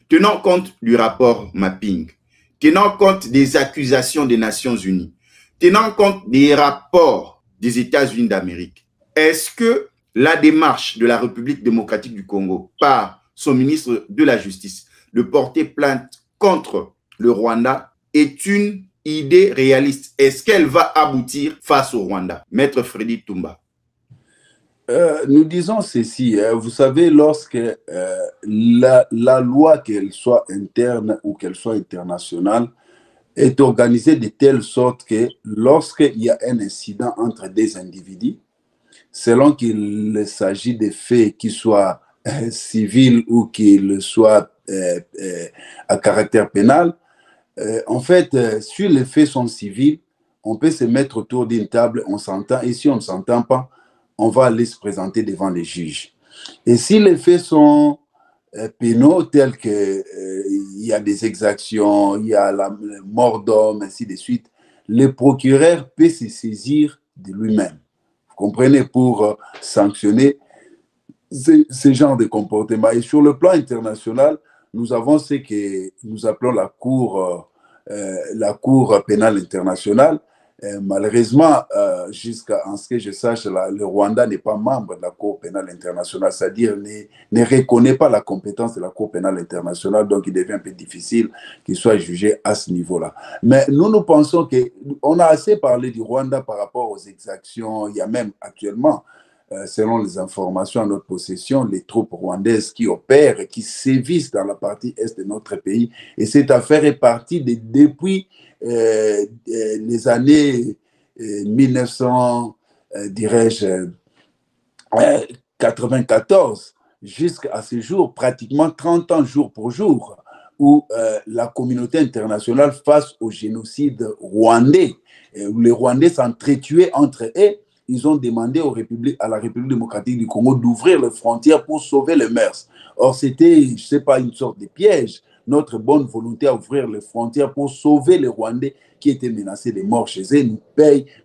tenant compte du rapport Mapping, tenant compte des accusations des Nations Unies, tenant compte des rapports des États-Unis d'Amérique, est-ce que la démarche de la République démocratique du Congo par son ministre de la Justice de porter plainte contre le Rwanda est une idée réaliste? Est-ce qu'elle va aboutir face au Rwanda? Maître Freddy Toumba. Nous disons ceci, vous savez, lorsque la loi, qu'elle soit interne ou qu'elle soit internationale, est organisée de telle sorte que lorsqu'il y a un incident entre des individus, selon qu'il s'agit de faits qui soient civils ou qu'ils soient à caractère pénal, en fait, si les faits sont civils, on peut se mettre autour d'une table, on s'entend, et si on ne s'entend pas, on va aller se présenter devant les juges. Et si les faits sont pénaux, tels qu'il y a des exactions, il y a la mort d'homme, ainsi de suite, le procureur peut se saisir de lui-même. Vous comprenez, pour sanctionner ce genre de comportement. Et sur le plan international, nous avons ce que nous appelons la Cour pénale internationale. Malheureusement, jusqu'à ce que je sache, le Rwanda n'est pas membre de la Cour pénale internationale, c'est-à-dire ne reconnaît pas la compétence de la Cour pénale internationale, donc il devient un peu difficile qu'il soit jugé à ce niveau-là. Mais nous pensons qu'on a assez parlé du Rwanda par rapport aux exactions. Il y a même actuellement, selon les informations à notre possession, les troupes rwandaises qui opèrent et qui sévissent dans la partie est de notre pays. Et cette affaire est partie depuis les années 1900, dirais-je, 94, jusqu'à ce jour, pratiquement 30 ans jour pour jour, où la communauté internationale face au génocide rwandais, où les Rwandais s'entretuaient entre eux. Ils ont demandé à la République démocratique du Congo d'ouvrir les frontières pour sauver les mœurs. Or, c'était, je ne sais pas, une sorte de piège. Notre bonne volonté à ouvrir les frontières pour sauver les Rwandais qui étaient menacés de mort chez eux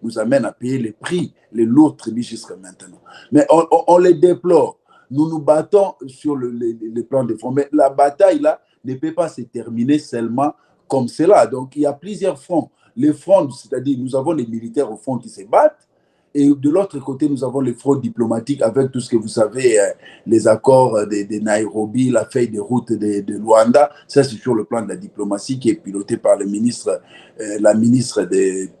nous amène à payer les prix, les lourds tribus jusqu'à maintenant. Mais on les déplore. Nous nous battons sur le plan des fronts. Mais la bataille, là, ne peut pas se terminer seulement comme cela. Donc, il y a plusieurs fronts. Les fronts, c'est-à-dire, nous avons les militaires au fond qui se battent. Et de l'autre côté, nous avons les fraudes diplomatiques avec tout ce que vous savez, les accords de Nairobi, la feuille de route de Luanda. Ça, c'est sur le plan de la diplomatie qui est piloté par la ministre des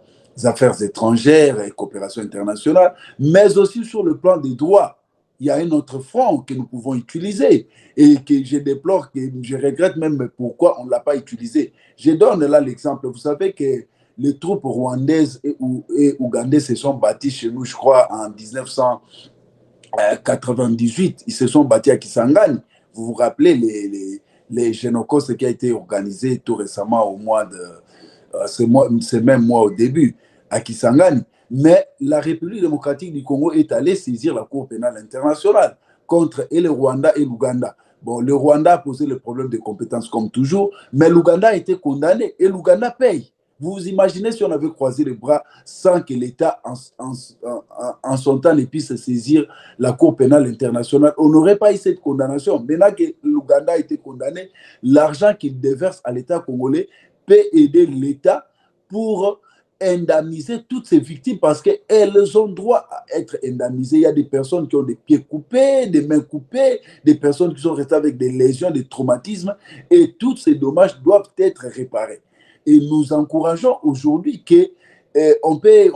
Affaires étrangères et coopération internationale, mais aussi sur le plan des droits. Il y a un autre front que nous pouvons utiliser et que je déplore, que je regrette même pourquoi on ne l'a pas utilisé. Je donne là l'exemple. Vous savez que les troupes rwandaises et ougandaises se sont bâties chez nous, je crois, en 1998. Ils se sont bâtis à Kisangani. Vous vous rappelez les Génocos qui a été organisé tout récemment au mois de... c'est même mois au début, à Kisangani. Mais la République démocratique du Congo est allée saisir la Cour pénale internationale contre et le Rwanda et l'Ouganda. Bon, le Rwanda a posé le problème de compétences comme toujours, mais l'Ouganda a été condamné et l'Ouganda paye. Vous vous imaginez si on avait croisé les bras sans que l'État, en son temps, ne puisse saisir la Cour pénale internationale, on n'aurait pas eu cette condamnation. Maintenant que l'Ouganda a été condamné, l'argent qu'il déverse à l'État congolais peut aider l'État pour indemniser toutes ces victimes parce qu'elles ont droit à être indemnisées. Il y a des personnes qui ont des pieds coupés, des mains coupées, des personnes qui sont restées avec des lésions, des traumatismes, et tous ces dommages doivent être réparés. Et nous encourageons aujourd'hui qu'on peut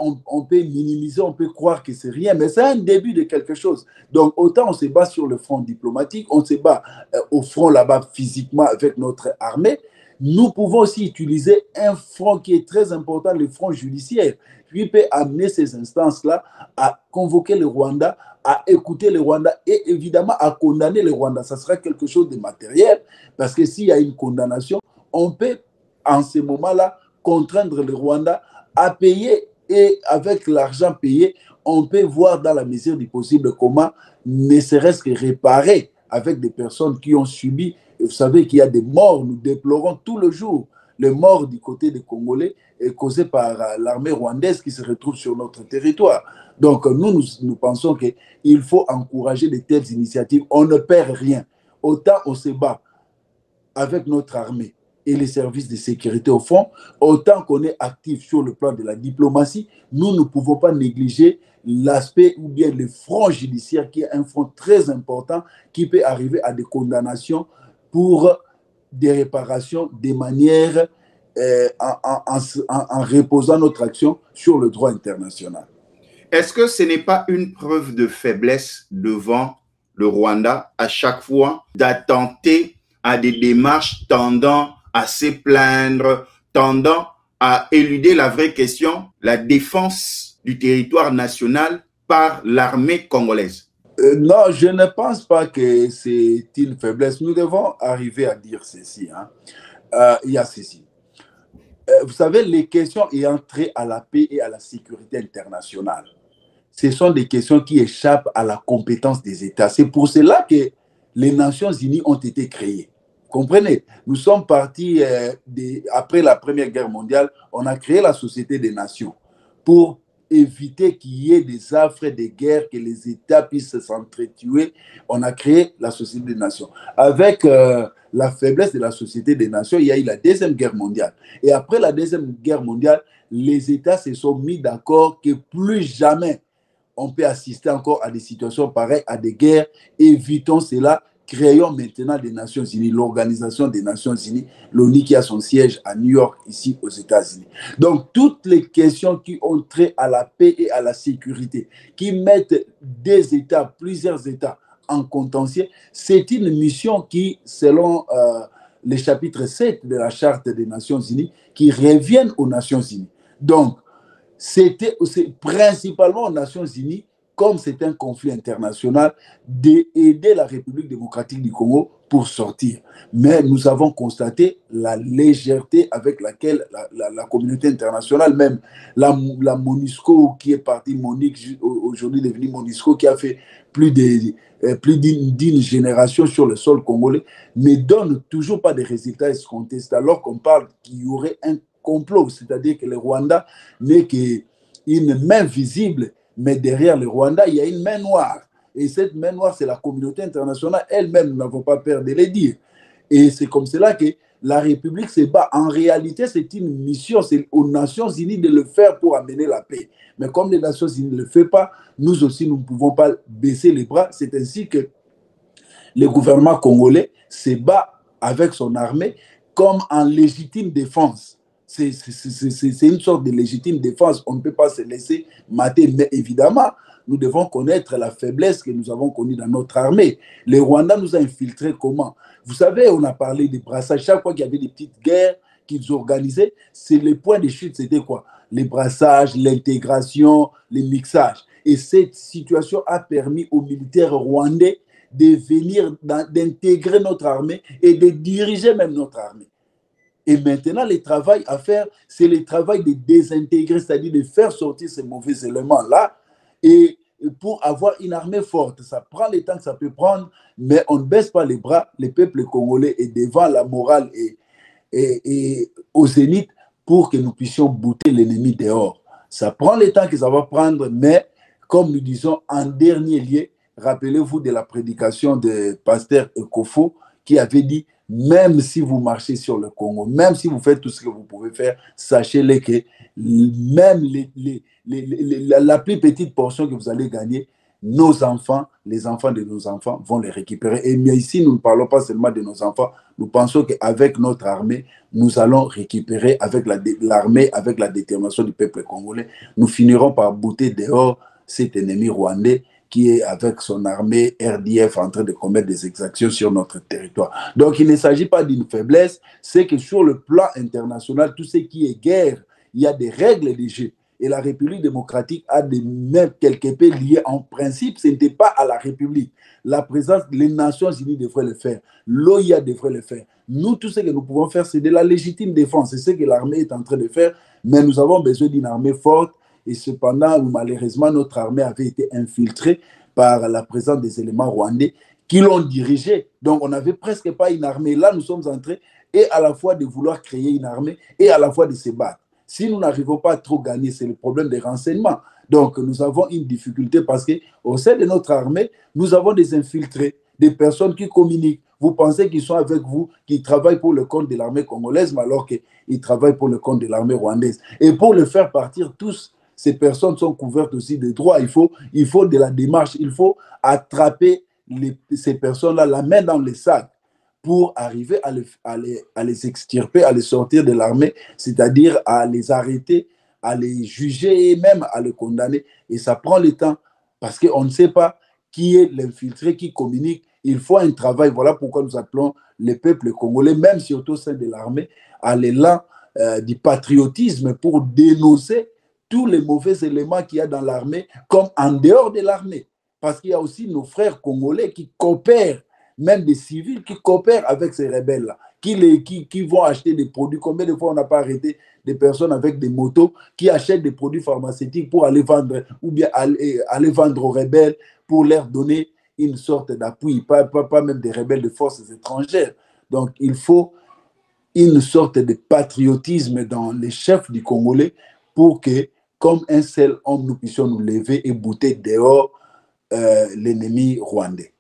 minimiser, on peut croire que c'est rien, mais c'est un début de quelque chose. Donc, autant on se bat sur le front diplomatique, on se bat au front là-bas physiquement avec notre armée, nous pouvons aussi utiliser un front qui est très important, le front judiciaire, qui peut amener ces instances-là à convoquer le Rwanda, à écouter le Rwanda et évidemment à condamner le Rwanda. Ça sera quelque chose de matériel parce que s'il y a une condamnation, on peut en ce moment-là contraindre le Rwanda à payer et avec l'argent payé, on peut voir dans la mesure du possible comment ne serait-ce que réparer avec des personnes qui ont subi. Et vous savez qu'il y a des morts, nous déplorons tout le jour les morts du côté des Congolais causées par l'armée rwandaise qui se retrouve sur notre territoire. Donc nous pensons qu'il faut encourager de telles initiatives. On ne perd rien. Autant on se bat avec notre armée et les services de sécurité au fond, autant qu'on est actif sur le plan de la diplomatie, nous ne pouvons pas négliger l'aspect ou bien le front judiciaire qui est un front très important qui peut arriver à des condamnations pour des réparations de manière en reposant notre action sur le droit international. Est-ce que ce n'est pas une preuve de faiblesse devant le Rwanda à chaque fois d'attenter à des démarches tendant à se plaindre, tendant à éluder la vraie question, la défense du territoire national par l'armée congolaise? Non, je ne pense pas que c'est une faiblesse. Nous devons arriver à dire ceci. Il y a ceci. Vous savez, les questions ayant trait à la paix et à la sécurité internationale, ce sont des questions qui échappent à la compétence des États. C'est pour cela que les Nations Unies ont été créées. Comprenez, nous sommes partis après la Première Guerre mondiale, on a créé la Société des Nations pour éviter qu'il y ait des affres de guerre, que les États puissent s'entretuer. On a créé la Société des Nations. Avec la faiblesse de la Société des Nations, il y a eu la Deuxième Guerre mondiale. Et après la Deuxième Guerre mondiale, les États se sont mis d'accord que plus jamais on peut assister encore à des situations pareilles, à des guerres. Évitons cela. Créons maintenant des Nations Unies, l'Organisation des Nations Unies, l'ONU qui a son siège à New York, ici aux États-Unis. Donc, toutes les questions qui ont trait à la paix et à la sécurité, qui mettent des États, plusieurs États en contentieux, c'est une mission qui, selon le chapitre 7 de la Charte des Nations Unies, qui reviennent aux Nations Unies. Donc, c'est principalement aux Nations Unies, comme c'est un conflit international, d'aider la République démocratique du Congo pour sortir. Mais nous avons constaté la légèreté avec laquelle la communauté internationale, même la MONUSCO qui est partie, Monique, aujourd'hui devenue MONUSCO, qui a fait plus d'une génération sur le sol congolais, ne donne toujours pas de résultats escomptés. C'est alors qu'on parle qu'il y aurait un complot, c'est-à-dire que le Rwanda n'est qu'une main visible, mais derrière le Rwanda, il y a une main noire. Et cette main noire, c'est la communauté internationale elle-même, nous n'avons pas peur de le dire. Et c'est comme cela que la République se bat. En réalité, c'est une mission, c'est aux Nations Unies de le faire pour amener la paix. Mais comme les Nations Unies ne le font pas, nous aussi, nous ne pouvons pas baisser les bras. C'est ainsi que le gouvernement congolais se bat avec son armée comme en légitime défense. C'est une sorte de légitime défense. On ne peut pas se laisser mater. Mais évidemment, nous devons connaître la faiblesse que nous avons connue dans notre armée. Le Rwanda nous a infiltrés comment? Vous savez, on a parlé des brassages. Chaque fois qu'il y avait des petites guerres qu'ils organisaient, c'est les points de chute, c'était quoi? Les brassages, l'intégration, les mixages. Et cette situation a permis aux militaires rwandais de venir, d'intégrer notre armée et de diriger même notre armée. Et maintenant, le travail à faire, c'est le travail de désintégrer, c'est-à-dire de faire sortir ces mauvais éléments-là et pour avoir une armée forte. Ça prend le temps que ça peut prendre, mais on ne baisse pas les bras. Le peuple congolais est devant la morale et au zénith pour que nous puissions bouter l'ennemi dehors. Ça prend le temps que ça va prendre, mais comme nous disons, en dernier lieu, rappelez-vous de la prédication de pasteur Ekofo qui avait dit: même si vous marchez sur le Congo, même si vous faites tout ce que vous pouvez faire, sachez-le que même la plus petite portion que vous allez gagner, nos enfants, les enfants de nos enfants vont les récupérer. Et mais ici, nous ne parlons pas seulement de nos enfants, nous pensons qu'avec notre armée, nous allons récupérer avec l'armée, avec la détermination du peuple congolais, nous finirons par bouter dehors cet ennemi rwandais qui est avec son armée RDF en train de commettre des exactions sur notre territoire. Donc, il ne s'agit pas d'une faiblesse, c'est que sur le plan international, tout ce qui est guerre, il y a des règles de jeu. Et la République démocratique a des mains quelque peu liées. En principe, ce n'était pas à la République. La présence, les Nations Unies devraient le faire. L'OIA devrait le faire. Nous, tout ce que nous pouvons faire, c'est de la légitime défense. C'est ce que l'armée est en train de faire. Mais nous avons besoin d'une armée forte. Et cependant, malheureusement, notre armée avait été infiltrée par la présence des éléments rwandais qui l'ont dirigée. Donc, on n'avait presque pas une armée. Là, nous sommes en train et à la fois de vouloir créer une armée et à la fois de se battre. Si nous n'arrivons pas à trop gagner, c'est le problème des renseignements. Donc, nous avons une difficulté parce qu'au sein de notre armée, nous avons des infiltrés, des personnes qui communiquent. Vous pensez qu'ils sont avec vous, qu'ils travaillent pour le compte de l'armée congolaise, mais alors qu'ils travaillent pour le compte de l'armée rwandaise. Et pour le faire partir, tous ces personnes sont couvertes aussi de droits. Il faut de la démarche, il faut attraper ces personnes-là, la main dans les sacs, pour arriver à les extirper, à les sortir de l'armée, c'est-à-dire à les arrêter, à les juger et même à les condamner. Et ça prend le temps parce qu'on ne sait pas qui est l'infiltré, qui communique. Il faut un travail. Voilà pourquoi nous appelons le peuple congolais, même surtout au sein de l'armée, à l'élan du patriotisme pour dénoncer tous les mauvais éléments qu'il y a dans l'armée, comme en dehors de l'armée. Parce qu'il y a aussi nos frères congolais qui coopèrent, même des civils qui coopèrent avec ces rebelles-là, qui vont acheter des produits. Combien de fois on n'a pas arrêté des personnes avec des motos qui achètent des produits pharmaceutiques pour aller vendre, ou bien aller vendre aux rebelles pour leur donner une sorte d'appui, pas même des rebelles de forces étrangères. Donc il faut une sorte de patriotisme dans les chefs du Congolais pour que, comme un seul homme, nous puissions nous lever et bouter dehors l'ennemi rwandais.